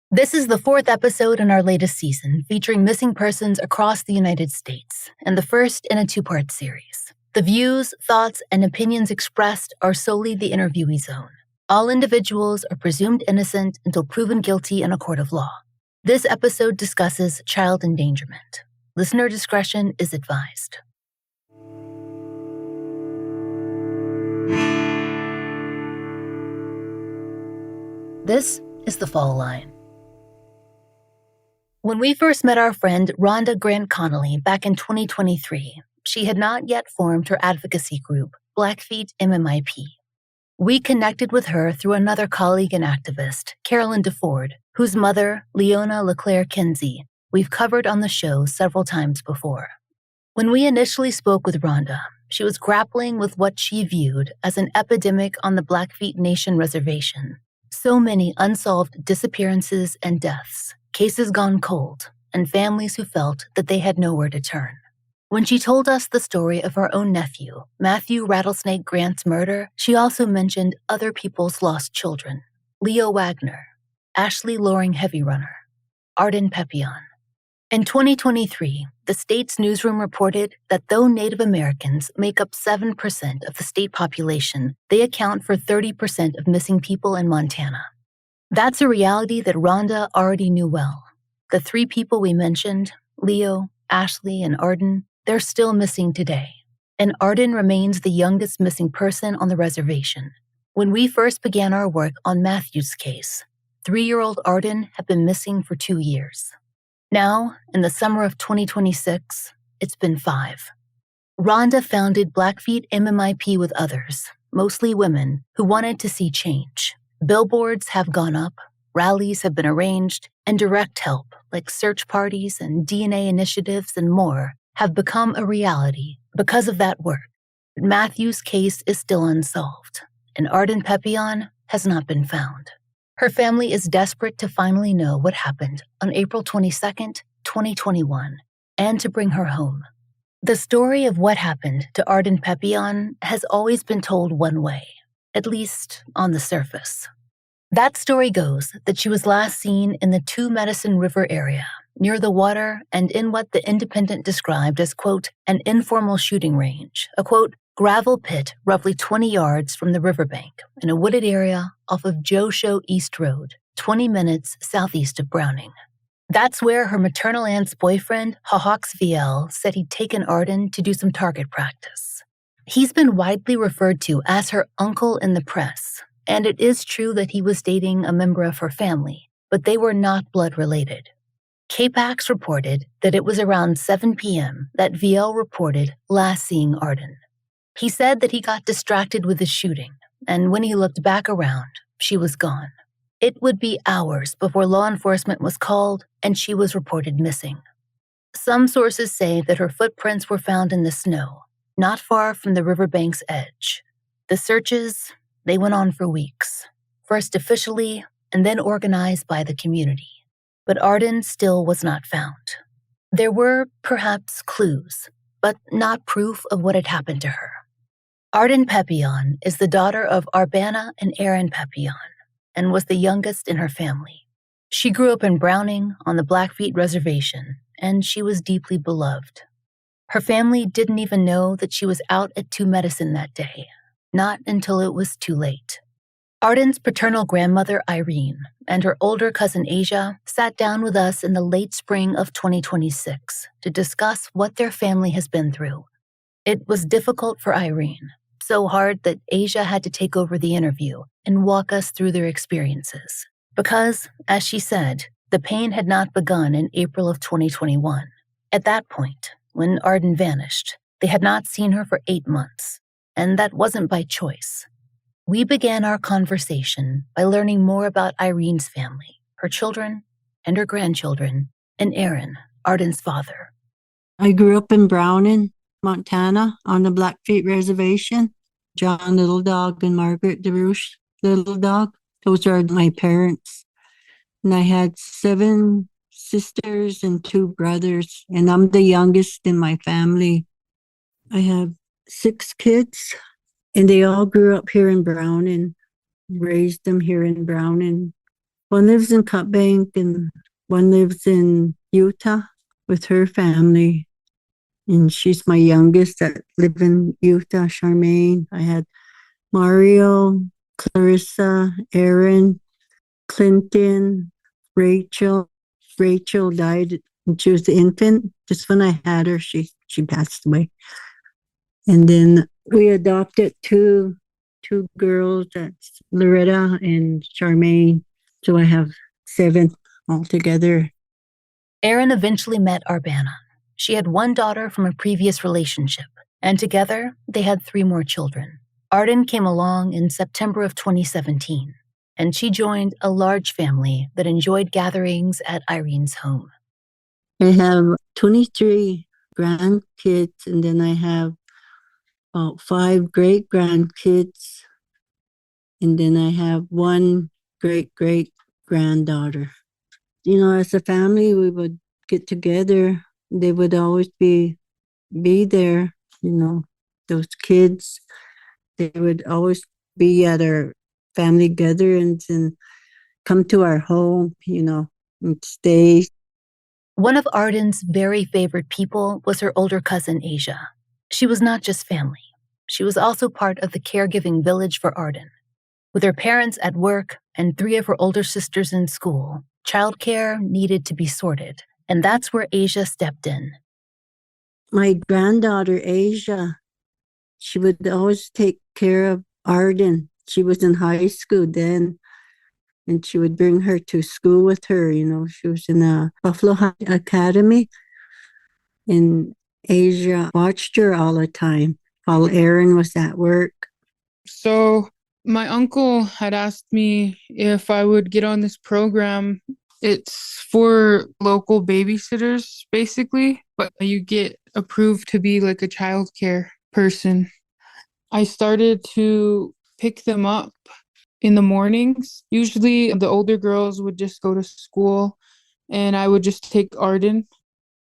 This is the fourth episode in our latest season, featuring missing persons across the United States, and the first in a two-part series. The views, thoughts, and opinions expressed are solely the interviewee's own. All individuals are presumed innocent until proven guilty in a court of law. This episode discusses child endangerment. Listener discretion is advised. This is the Fallline. When we first met our friend Rhonda Grant Connelly back in 2023, she had not yet formed her advocacy group, Blackfeet MMIP. We connected with her through another colleague and activist, Carolyn DeFord, whose mother, Leona LeClaire Kinsey, we've covered on the show several times before. When we initially spoke with Rhonda, she was grappling with what she viewed as an epidemic on the Blackfeet Nation reservation. So many unsolved disappearances and deaths, cases gone cold, and families who felt that they had nowhere to turn. When she told us the story of her own nephew, Matthew Rattlesnake Grant's murder, she also mentioned other people's lost children: Leo Wagner, Ashley Loring Heavyrunner, Arden Pepion. In 2023, the state's newsroom reported that though Native Americans make up 7% of the state population, they account for 30% of missing people in Montana. That's a reality that Rhonda already knew well. The three people we mentioned, Leo, Ashley, and Arden, they're still missing today. And Arden remains the youngest missing person on the reservation. When we first began our work on Matthew's case, 3-year-old Arden had been missing for 2 years. Now, in the summer of 2026, it's been 5. Rhonda founded Blackfeet MMIP with others, mostly women, who wanted to see change. Billboards have gone up, rallies have been arranged, and direct help, like search parties and DNA initiatives and more, have become a reality because of that work. Matthew's case is still unsolved, and Arden Pepion has not been found. Her family is desperate to finally know what happened on April 22nd, 2021, and to bring her home. The story of what happened to Arden Pepion has always been told one way, at least on the surface. That story goes that she was last seen in the Two Medicine River area, near the water and in what the Independent described as, quote, an informal shooting range, a, quote, gravel pit roughly 20 yards from the riverbank in a wooded area off of Joe Show East Road, 20 minutes southeast of Browning. That's where her maternal aunt's boyfriend, Hahawks VL, said he'd taken Arden to do some target practice. He's been widely referred to as her uncle in the press, and it is true that he was dating a member of her family, but they were not blood-related. KPAX reported that it was around 7 p.m. that VL reported last seeing Arden. He said that he got distracted with the shooting, and when he looked back around, she was gone. It would be hours before law enforcement was called and she was reported missing. Some sources say that her footprints were found in the snow, not far from the riverbank's edge. The searches, they went on for weeks, first officially and then organized by the community. But Arden still was not found. There were perhaps clues, but not proof of what had happened to her. Arden Pepion is the daughter of Arbana and Aaron Pepion and was the youngest in her family. She grew up in Browning on the Blackfeet Reservation, and she was deeply beloved. Her family didn't even know that she was out at Two Medicine that day, not until it was too late. Arden's paternal grandmother, Irene, and her older cousin, Asia, sat down with us in the late spring of 2026 to discuss what their family has been through. It was difficult for Irene, so hard that Asia had to take over the interview and walk us through their experiences. Because, as she said, the pain had not begun in April of 2021. At that point, when Arden vanished, they had not seen her for 8 months, and that wasn't by choice. We began our conversation by learning more about Irene's family, her children, and her grandchildren, and Aaron, Arden's father. I grew up in Browning, Montana, on the Blackfeet Reservation. John Little Dog and Margaret DeRouche Little Dog. Those are my parents. And I had 7 sisters and 2 brothers, and I'm the youngest in my family. I have 6 kids, and they all grew up here in Browning, raised them here in Browning. One lives in Cut Bank and one lives in Utah with her family. And she's my youngest that live in Utah, Charmaine. I had Mario, Clarissa, Aaron, Clinton, Rachel. Rachel died when she was an infant. Just when I had her, she passed away. And then we adopted two girls. That's Loretta and Charmaine. So I have 7 altogether. Erin eventually met Arbana. She had one daughter from a previous relationship, and together they had 3 more children. Arden came along in September of 2017, and she joined a large family that enjoyed gatherings at Irene's home. I have 23 grandkids, and then I have about 5 great grandkids, and then I have 1 great great granddaughter. As a family, we would get together. They would always be there. Those kids, they would always be at our family gatherings and come to our home, and stay. One of Arden's very favorite people was her older cousin, Asia. She was not just family. She was also part of the caregiving village for Arden. With her parents at work and 3 of her older sisters in school, childcare needed to be sorted, and that's where Asia stepped in. My granddaughter, Asia, she would always take care of Arden. She was in high school then, and she would bring her to school with her. She was in a Buffalo High Academy, and Asia watched her all the time while Aaron was at work. So my uncle had asked me if I would get on this program. It's for local babysitters, basically, but you get approved to be like a childcare person. I started to pick them up in the mornings. Usually the older girls would just go to school, and I would just take Arden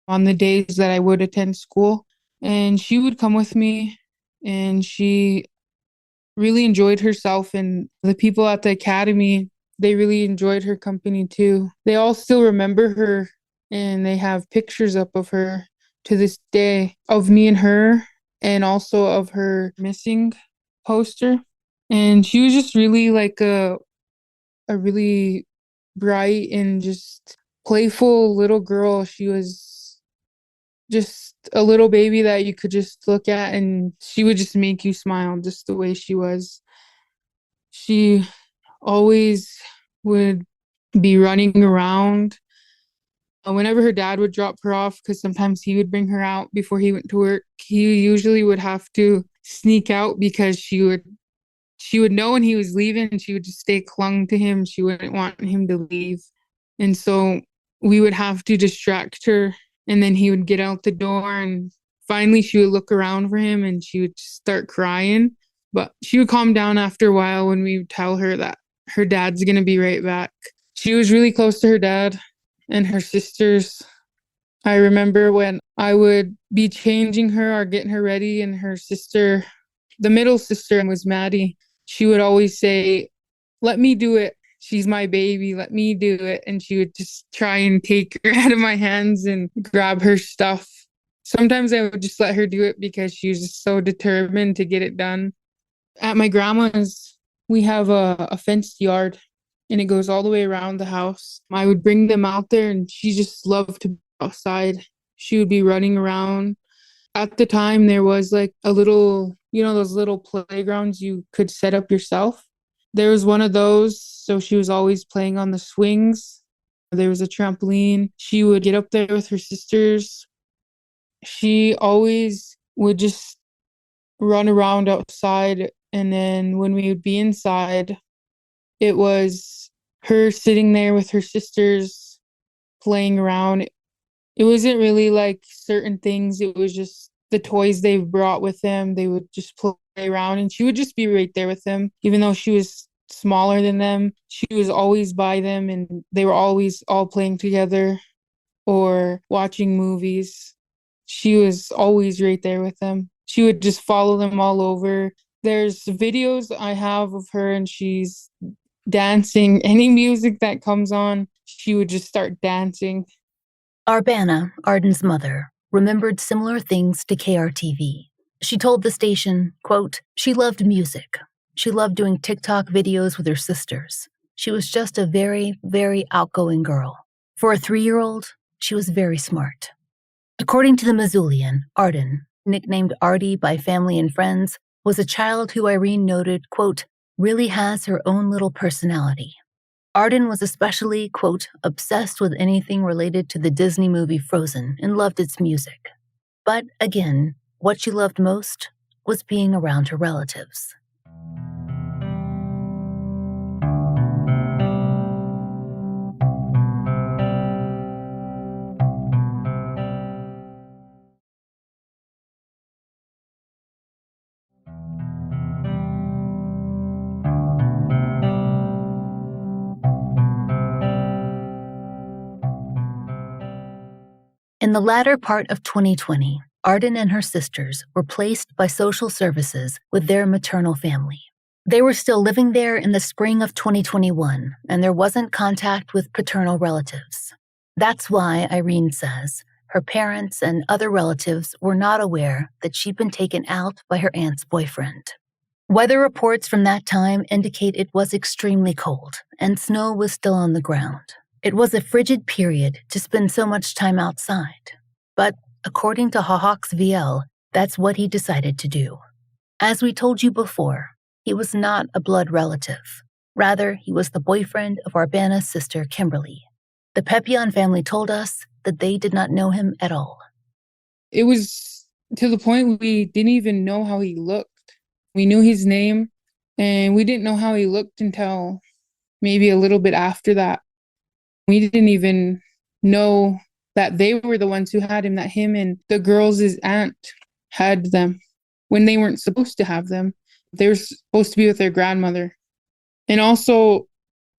on the days that I would attend school. And she would come with me, and she really enjoyed herself, and the people at the academy, they really enjoyed her company too. They all still remember her, and they have pictures up of her to this day, of me and her, and also of her missing poster. And she was just really like a really bright and just playful little girl. She was just a little baby that you could just look at, and she would just make you smile just the way she was. She always would be running around. Whenever her dad would drop her off, because sometimes he would bring her out before he went to work, he usually would have to sneak out because she would know when he was leaving, and she would just stay clung to him. She wouldn't want him to leave. And so we would have to distract her, and then he would get out the door, and finally she would look around for him, and she would start crying. But she would calm down after a while when we would tell her that her dad's going to be right back. She was really close to her dad and her sisters. I remember when I would be changing her or getting her ready, and her sister, the middle sister, was Maddie. She would always say, "Let me do it. She's my baby. Let me do it." And she would just try and take her out of my hands and grab her stuff. Sometimes I would just let her do it because she was just so determined to get it done. At my grandma's, we have a fenced yard, and it goes all the way around the house. I would bring them out there, and she just loved to be outside. She would be running around. At the time, there was like a little, those little playgrounds you could set up yourself. There was one of those, so she was always playing on the swings. There was a trampoline. She would get up there with her sisters. She always would just run around outside, and then when we would be inside, it was her sitting there with her sisters playing around. It wasn't really like certain things. It was just the toys they brought with them. They would just play around, and she would just be right there with them. Even though she was smaller than them, she was always by them, and they were always all playing together or watching movies. She was always right there with them. She would just follow them all over. There's videos I have of her, and she's dancing. Any music that comes on, she would just start dancing. Arbana, Arden's mother, remembered similar things to KRTV. She told the station, quote, "She loved music. She loved doing TikTok videos with her sisters. She was just a very, very outgoing girl. For a 3-year-old, she was very smart." According to the Missoulian, Arden, nicknamed Artie by family and friends, was a child who Irene noted, quote, "really has her own little personality." Arden was especially, quote, "obsessed with anything related to the Disney movie Frozen and loved its music." But again, what she loved most was being around her relatives. In the latter part of 2020, Arden and her sisters were placed by social services with their maternal family. They were still living there in the spring of 2021, and there wasn't contact with paternal relatives. That's why, Irene says, her parents and other relatives were not aware that she'd been taken out by her aunt's boyfriend. Weather reports from that time indicate it was extremely cold, and snow was still on the ground. It was a frigid period to spend so much time outside. But according to Hahawks VL, that's what he decided to do. As we told you before, he was not a blood relative. Rather, he was the boyfriend of Arbana's sister, Kimberly. The Pepion family told us that they did not know him at all. It was to the point we didn't even know how he looked. We knew his name, and we didn't know how he looked until maybe a little bit after that. We didn't even know that they were the ones who had him, that him and the girls' aunt had them when they weren't supposed to have them. They were supposed to be with their grandmother. And also,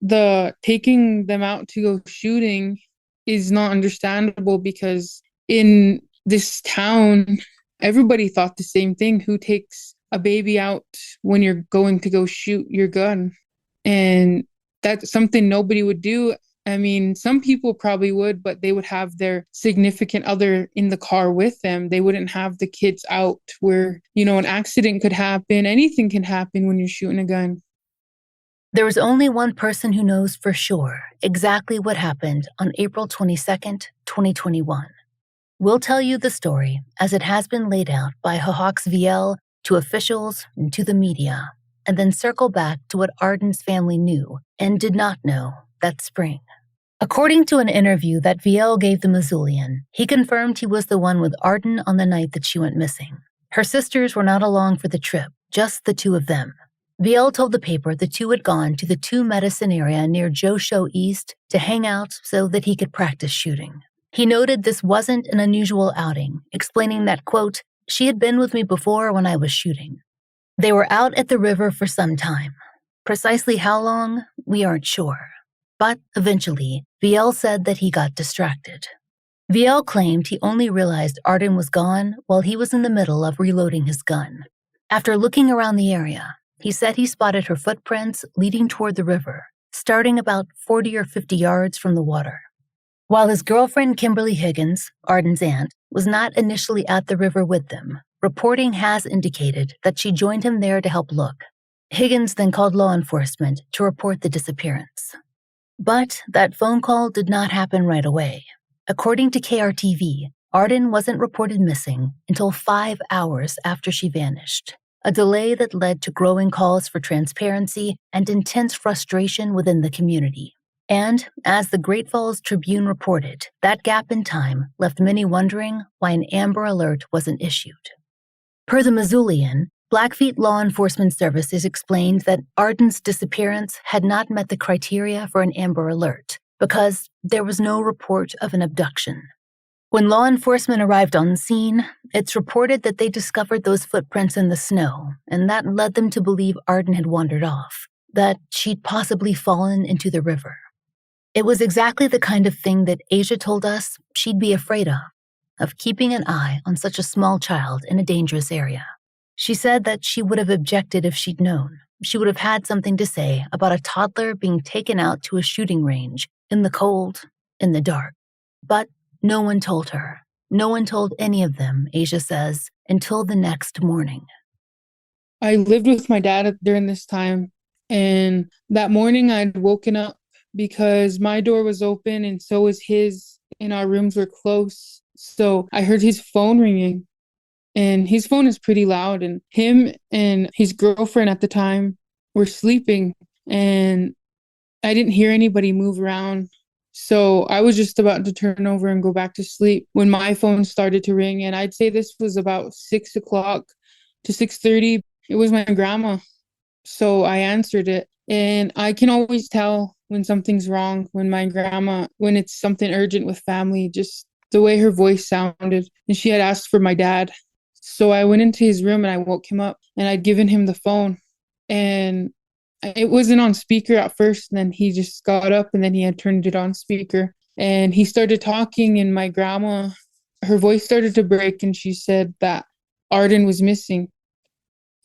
the taking them out to go shooting is not understandable because in this town, everybody thought the same thing. Who takes a baby out when you're going to go shoot your gun? And that's something nobody would do. I mean, some people probably would, but they would have their significant other in the car with them. They wouldn't have the kids out where, an accident could happen. Anything can happen when you're shooting a gun. There is only one person who knows for sure exactly what happened on April 22nd, 2021. We'll tell you the story as it has been laid out by Hahawks VL to officials and to the media, and then circle back to what Arden's family knew and did not know that spring. According to an interview that VL gave the Missoulian, he confirmed he was the one with Arden on the night that she went missing. Her sisters were not along for the trip, just the two of them. VL told the paper the two had gone to the 2 Medicine area near Joe Show East to hang out so that he could practice shooting. He noted this wasn't an unusual outing, explaining that, quote, "She had been with me before when I was shooting." They were out at the river for some time. Precisely how long, we aren't sure. But eventually, VL said that he got distracted. VL claimed he only realized Arden was gone while he was in the middle of reloading his gun. After looking around the area, he said he spotted her footprints leading toward the river, starting about 40 or 50 yards from the water. While his girlfriend Kimberly Higgins, Arden's aunt, was not initially at the river with them, reporting has indicated that she joined him there to help look. Higgins then called law enforcement to report the disappearance. But that phone call did not happen right away. According to KRTV, Arden wasn't reported missing until 5 hours after she vanished, a delay that led to growing calls for transparency and intense frustration within the community. And, as the Great Falls Tribune reported, that gap in time left many wondering why an Amber Alert wasn't issued. Per the Missoulian, Blackfeet Law Enforcement Services explained that Arden's disappearance had not met the criteria for an Amber Alert because there was no report of an abduction. When law enforcement arrived on scene, it's reported that they discovered those footprints in the snow, and that led them to believe Arden had wandered off, that she'd possibly fallen into the river. It was exactly the kind of thing that Asia told us she'd be afraid of keeping an eye on such a small child in a dangerous area. She said that she would have objected if she'd known, she would have had something to say about a toddler being taken out to a shooting range in the cold, in the dark. But no one told her. No one told any of them, Asia says, until the next morning. I lived with my dad during this time, and that morning I'd woken up because my door was open and so was his, and our rooms were close. So I heard his phone ringing, and his phone is pretty loud, and him and his girlfriend at the time were sleeping, and I didn't hear anybody move around. So I was just about to turn over and go back to sleep when my phone started to ring, and I'd say this was about 6 o'clock to 6:30. It was my grandma. So I answered it. And I can always tell when something's wrong when my grandma, when it's something urgent with family, just the way her voice sounded. And she had asked for my dad. So I went into his room and I woke him up, and I'd given him the phone. And it wasn't on speaker at first. And then he just got up and then he had turned it on speaker. And he started talking, and my grandma, her voice started to break, and she said that Arden was missing.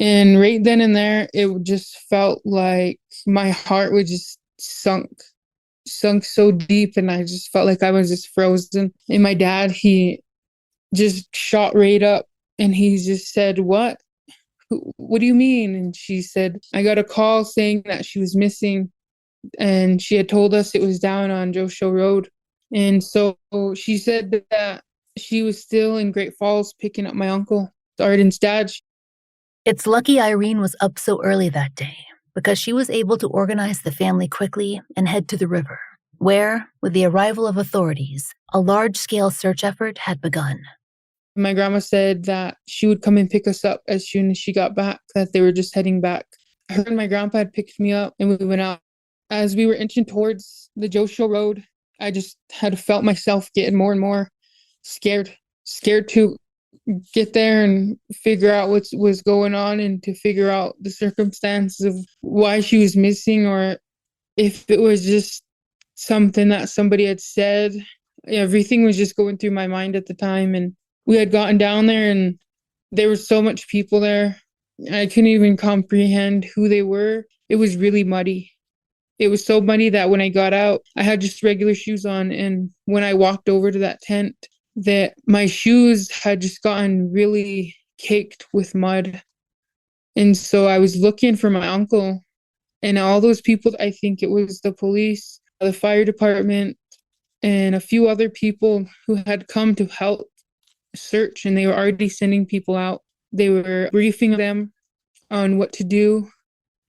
And right then and there, it just felt like my heart was just sunk so deep. And I just felt like I was just frozen. And my dad, he just shot right up, and he just said, What do you mean? And she said, I got a call saying that she was missing. And she had told us it was down on Joe Show Road. And so she said that she was still in Great Falls picking up my uncle, Arden's dad. It's lucky Irene was up so early that day, because she was able to organize the family quickly and head to the river, where, with the arrival of authorities, a large-scale search effort had begun. My grandma said that she would come and pick us up as soon as she got back, that they were just heading back. Her and my grandpa had picked me up, and we went out. As we were inching towards the Joe Show Road, I just had felt myself getting more and more scared to get there and figure out what was going on, and to figure out the circumstances of why she was missing, or if it was just something that somebody had said. Everything was just going through my mind at the time. And we had gotten down there, and there was so much people there. I couldn't even comprehend who they were. It was really muddy. It was so muddy that when I got out, I had just regular shoes on. And when I walked over to that tent, that my shoes had just gotten really caked with mud. And so I was looking for my uncle, and all those people, I think it was the police, the fire department, and a few other people who had come to help search, and they were already sending people out. They were briefing them on what to do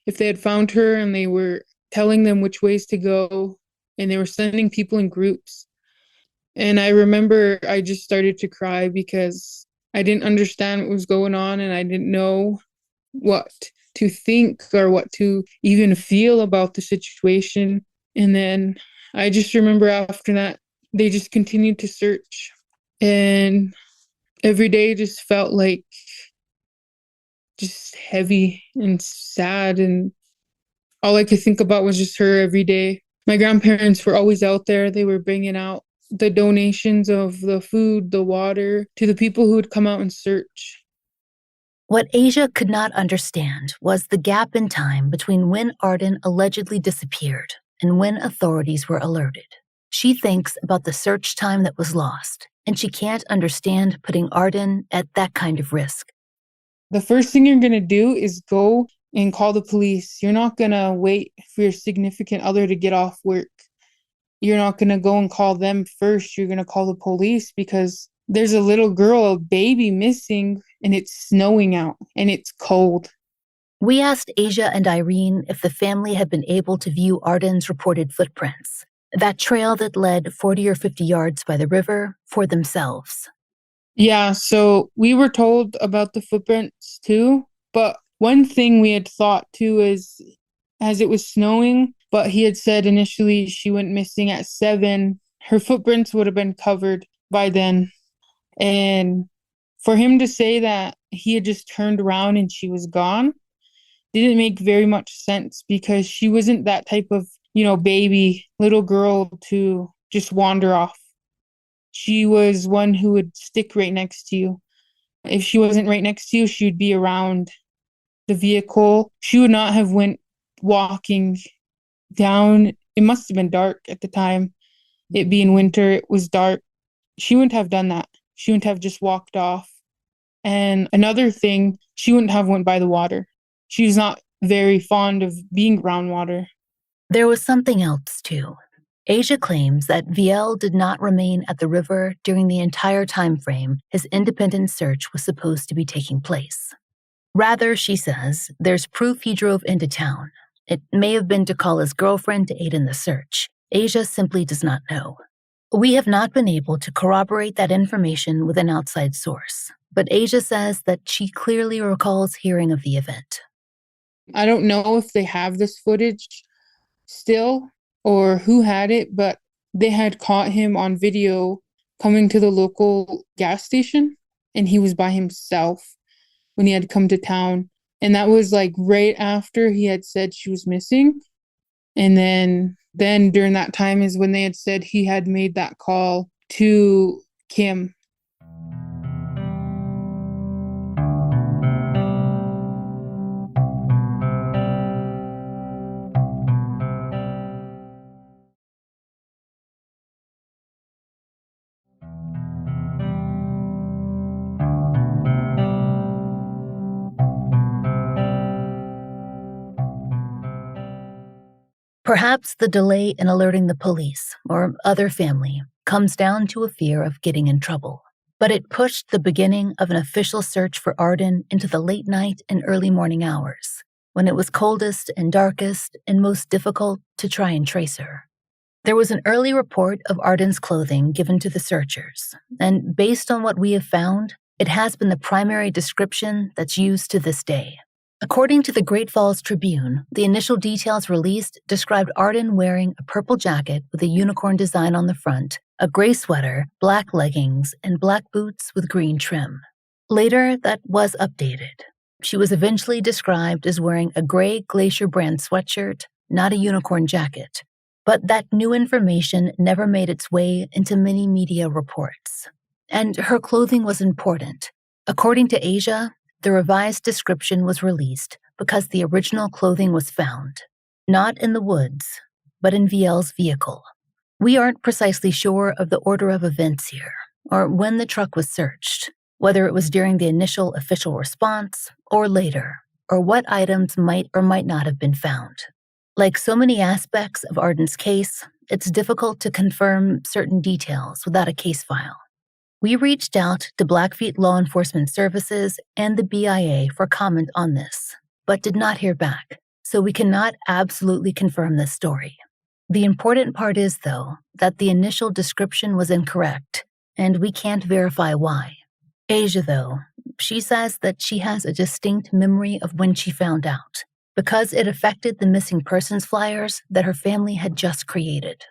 if they had found her, and they were telling them which ways to go, and they were sending people in groups. And I remember I just started to cry because I didn't understand what was going on, and I didn't know what to think or what to even feel about the situation. And then I just remember after that, they just continued to search. And every day just felt like just heavy and sad. And all I could think about was just her every day. My grandparents were always out there. They were bringing out the donations of the food, the water, to the people who would come out and search. What Asia could not understand was the gap in time between when Arden allegedly disappeared and when authorities were alerted. She thinks about the search time that was lost, and she can't understand putting Arden at that kind of risk. The first thing you're going to do is go and call the police. You're not going to wait for your significant other to get off work. You're not going to go and call them first. You're going to call the police because there's a little girl, a baby missing, and it's snowing out and it's cold. We asked Asia and Irene if the family had been able to view Arden's reported footprints, that trail that led 40 or 50 yards by the river, for themselves. Yeah, so we were told about the footprints too, but one thing we had thought too is, as it was snowing, but he had said initially she went missing at 7, her footprints would have been covered by then. And for him to say that he had just turned around and she was gone didn't make very much sense, because she wasn't that type of, baby, little girl to just wander off. She was one who would stick right next to you. If she wasn't right next to you, she would be around. the vehicle. She would not have went walking down. It must have been dark at the time. It being winter, it was dark. She wouldn't have done that. She wouldn't have just walked off. And another thing, she wouldn't have went by the water. She's not very fond of being around water. There was something else, too. Asia claims that Viel did not remain at the river during the entire time frame his independent search was supposed to be taking place. Rather, she says, there's proof he drove into town. It may have been to call his girlfriend to aid in the search. Asia simply does not know. We have not been able to corroborate that information with an outside source, but Asia says that she clearly recalls hearing of the event. I don't know if they have this footage still or who had it, but they had caught him on video coming to the local gas station, and he was by himself when he had come to town. And that was like right after he had said she was missing. And then during that time is when they had said he had made that call to Kim. Perhaps the delay in alerting the police or other family comes down to a fear of getting in trouble, but it pushed the beginning of an official search for Arden into the late night and early morning hours, when it was coldest and darkest and most difficult to try and trace her. There was an early report of Arden's clothing given to the searchers, and based on what we have found, it has been the primary description that's used to this day. According to the Great Falls Tribune, the initial details released described Arden wearing a purple jacket with a unicorn design on the front, a gray sweater, black leggings, and black boots with green trim. Later, that was updated. She was eventually described as wearing a gray Glacier brand sweatshirt, not a unicorn jacket. But that new information never made its way into many media reports. And her clothing was important. According to Asia, the revised description was released because the original clothing was found, not in the woods, but in Viel's vehicle. We aren't precisely sure of the order of events here, or when the truck was searched, whether it was during the initial official response or later, or what items might or might not have been found. Like so many aspects of Arden's case, it's difficult to confirm certain details without a case file. We reached out to Blackfeet Law Enforcement Services and the BIA for comment on this, but did not hear back, so we cannot absolutely confirm this story. The important part is, though, that the initial description was incorrect, and we can't verify why. Asia, though, she says that she has a distinct memory of when she found out, because it affected the missing persons flyers that her family had just created.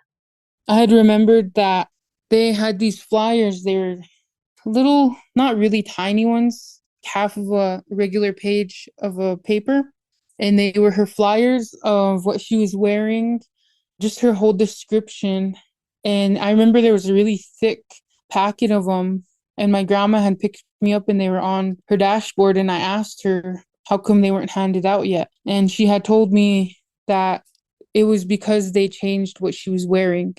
I had remembered that they had these flyers. They were little, not really tiny ones, half of a regular page of a paper. And they were her flyers of what she was wearing, just her whole description. And I remember there was a really thick packet of them. And my grandma had picked me up and they were on her dashboard. And I asked her how come they weren't handed out yet. And she had told me that it was because they changed what she was wearing.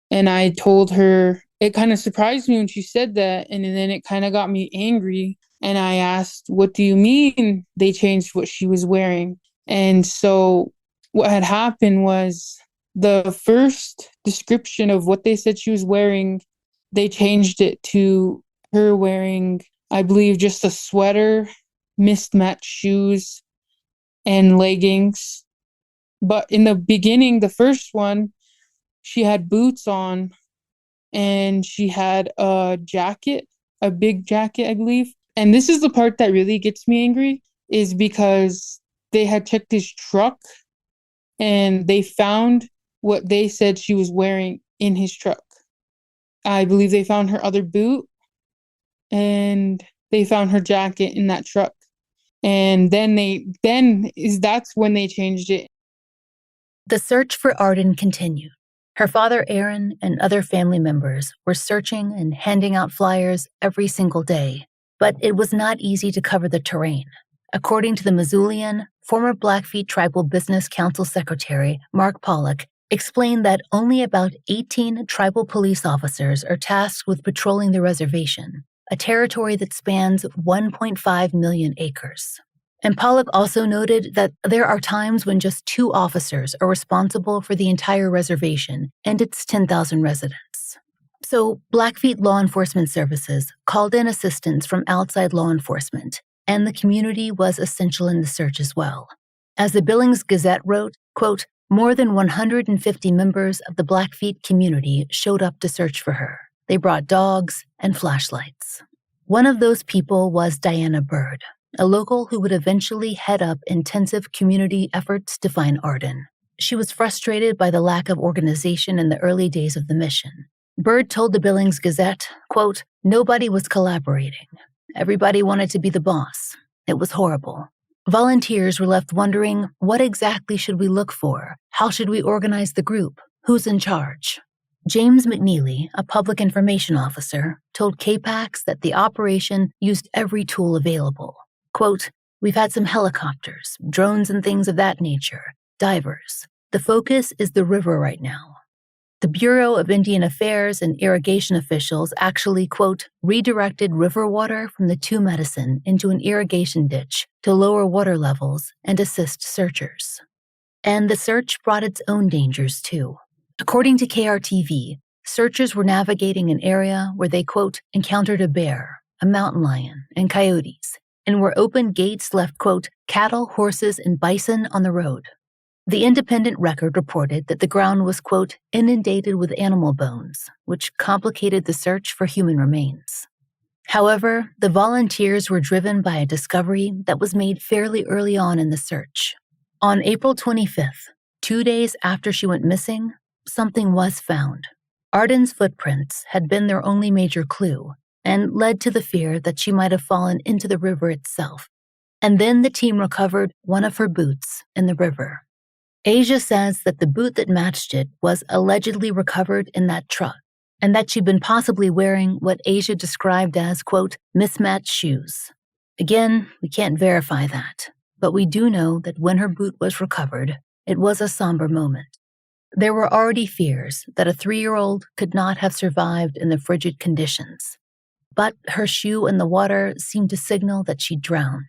And I told her, it kind of surprised me when she said that. And then it kind of got me angry. And I asked, what do you mean they changed what she was wearing? And so what had happened was the first description of what they said she was wearing, they changed it to her wearing, I believe, just a sweater, mismatched shoes, and leggings. But in the beginning, the first one, she had boots on and she had a jacket, a big jacket, I believe. And this is the part that really gets me angry, is because they had checked his truck and they found what they said she was wearing in his truck. I believe they found her other boot and they found her jacket in that truck. And that's when they changed it. The search for Arden continued. Her father, Aaron, and other family members were searching and handing out flyers every single day, but it was not easy to cover the terrain. According to the Missoulian, former Blackfeet Tribal Business Council Secretary Mark Pollock explained that only about 18 tribal police officers are tasked with patrolling the reservation, a territory that spans 1.5 million acres. And Pollock also noted that there are times when just 2 officers are responsible for the entire reservation and its 10,000 residents. So Blackfeet Law Enforcement Services called in assistance from outside law enforcement, and the community was essential in the search as well. As the Billings Gazette wrote, quote, more than 150 members of the Blackfeet community showed up to search for her. They brought dogs and flashlights. One of those people was Diana Bird, a local who would eventually head up intensive community efforts to find Arden. She was frustrated by the lack of organization in the early days of the mission. Bird told the Billings Gazette, quote, nobody was collaborating. Everybody wanted to be the boss. It was horrible. Volunteers were left wondering, what exactly should we look for? How should we organize the group? Who's in charge? James McNeely, a public information officer, told KPAX that the operation used every tool available. Quote, we've had some helicopters, drones and things of that nature, divers. The focus is the river right now. The Bureau of Indian Affairs and irrigation officials actually, quote, redirected river water from the Two Medicine into an irrigation ditch to lower water levels and assist searchers. And the search brought its own dangers, too. According to KRTV, searchers were navigating an area where they, quote, encountered a bear, a mountain lion, and coyotes, and where open gates left, quote, cattle, horses, and bison on the road. The Independent Record reported that the ground was, quote, inundated with animal bones, which complicated the search for human remains. However, the volunteers were driven by a discovery that was made fairly early on in the search. On April 25th, 2 days after she went missing, something was found. Arden's footprints had been their only major clue and led to the fear that she might have fallen into the river itself. And then the team recovered one of her boots in the river. Asia says that the boot that matched it was allegedly recovered in that truck, and that she'd been possibly wearing what Asia described as, quote, mismatched shoes. Again, we can't verify that, but we do know that when her boot was recovered, it was a somber moment. There were already fears that a 3-year-old could not have survived in the frigid conditions, but her shoe in the water seemed to signal that she drowned.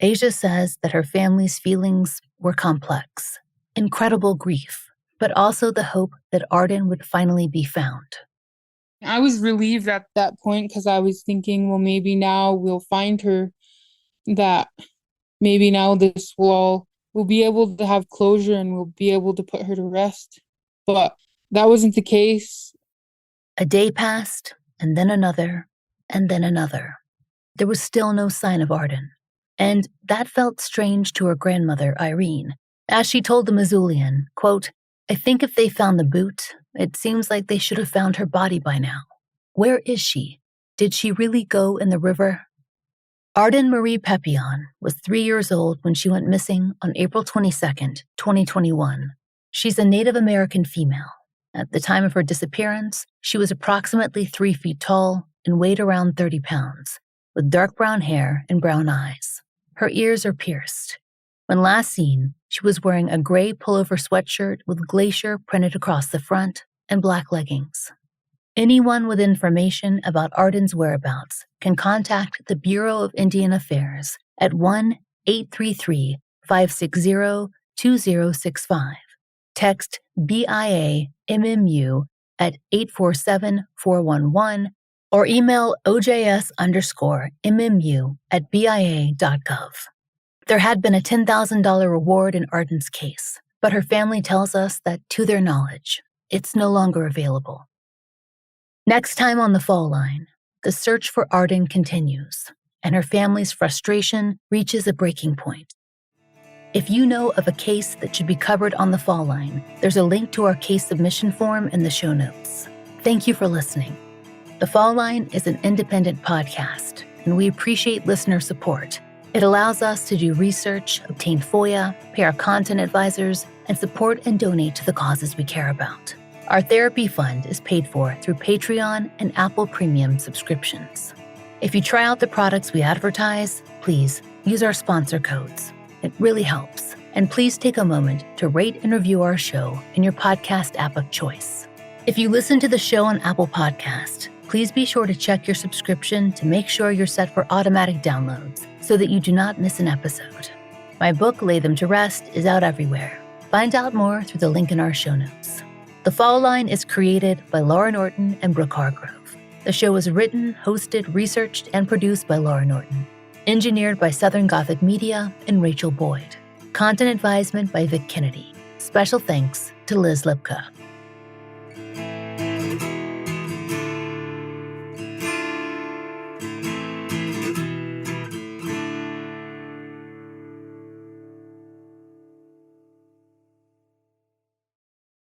Asia says that her family's feelings were complex. Incredible grief, but also the hope that Arden would finally be found. I was relieved at that point because I was thinking, well, maybe now we'll find her, that maybe now this we'll be able to have closure and we'll be able to put her to rest. But that wasn't the case. A day passed, and then another, and then another. There was still no sign of Arden, and that felt strange to her grandmother, Irene. As she told the Missoulian, quote, I think if they found the boot, it seems like they should have found her body by now. Where is she? Did she really go in the river? Arden Marie Pepion was 3 years old when she went missing on April 22nd, 2021. She's a Native American female. At the time of her disappearance, she was approximately 3 feet tall and weighed around 30 pounds, with dark brown hair and brown eyes. Her ears are pierced. When last seen, she was wearing a gray pullover sweatshirt with glacier printed across the front and black leggings. Anyone with information about Arden's whereabouts can contact the Bureau of Indian Affairs at 1-833-560-2065. Text BIA-MMU at 847-411 or email OJS_MMU@BIA.gov. There had been a $10,000 reward in Arden's case, but her family tells us that, to their knowledge, it's no longer available. Next time on The Fall Line, the search for Arden continues, and her family's frustration reaches a breaking point. If you know of a case that should be covered on The Fall Line, there's a link to our case submission form in the show notes. Thank you for listening. The Fall Line is an independent podcast, and we appreciate listener support. It allows us to do research, obtain FOIA, pay our content advisors, and support and donate to the causes we care about. Our therapy fund is paid for through Patreon and Apple Premium subscriptions. If you try out the products we advertise, please use our sponsor codes. It really helps. And please take a moment to rate and review our show in your podcast app of choice. If you listen to the show on Apple Podcast, please be sure to check your subscription to make sure you're set for automatic downloads so that you do not miss an episode. My book, Lay Them to Rest, is out everywhere. Find out more through the link in our show notes. The Fallline is created by Laura Norton and Brooke Hargrove. The show is written, hosted, researched, and produced by Laura Norton. Engineered by Southern Gothic Media and Rachel Boyd. Content advisement by Vic Kennedy. Special thanks to Liz Lipka.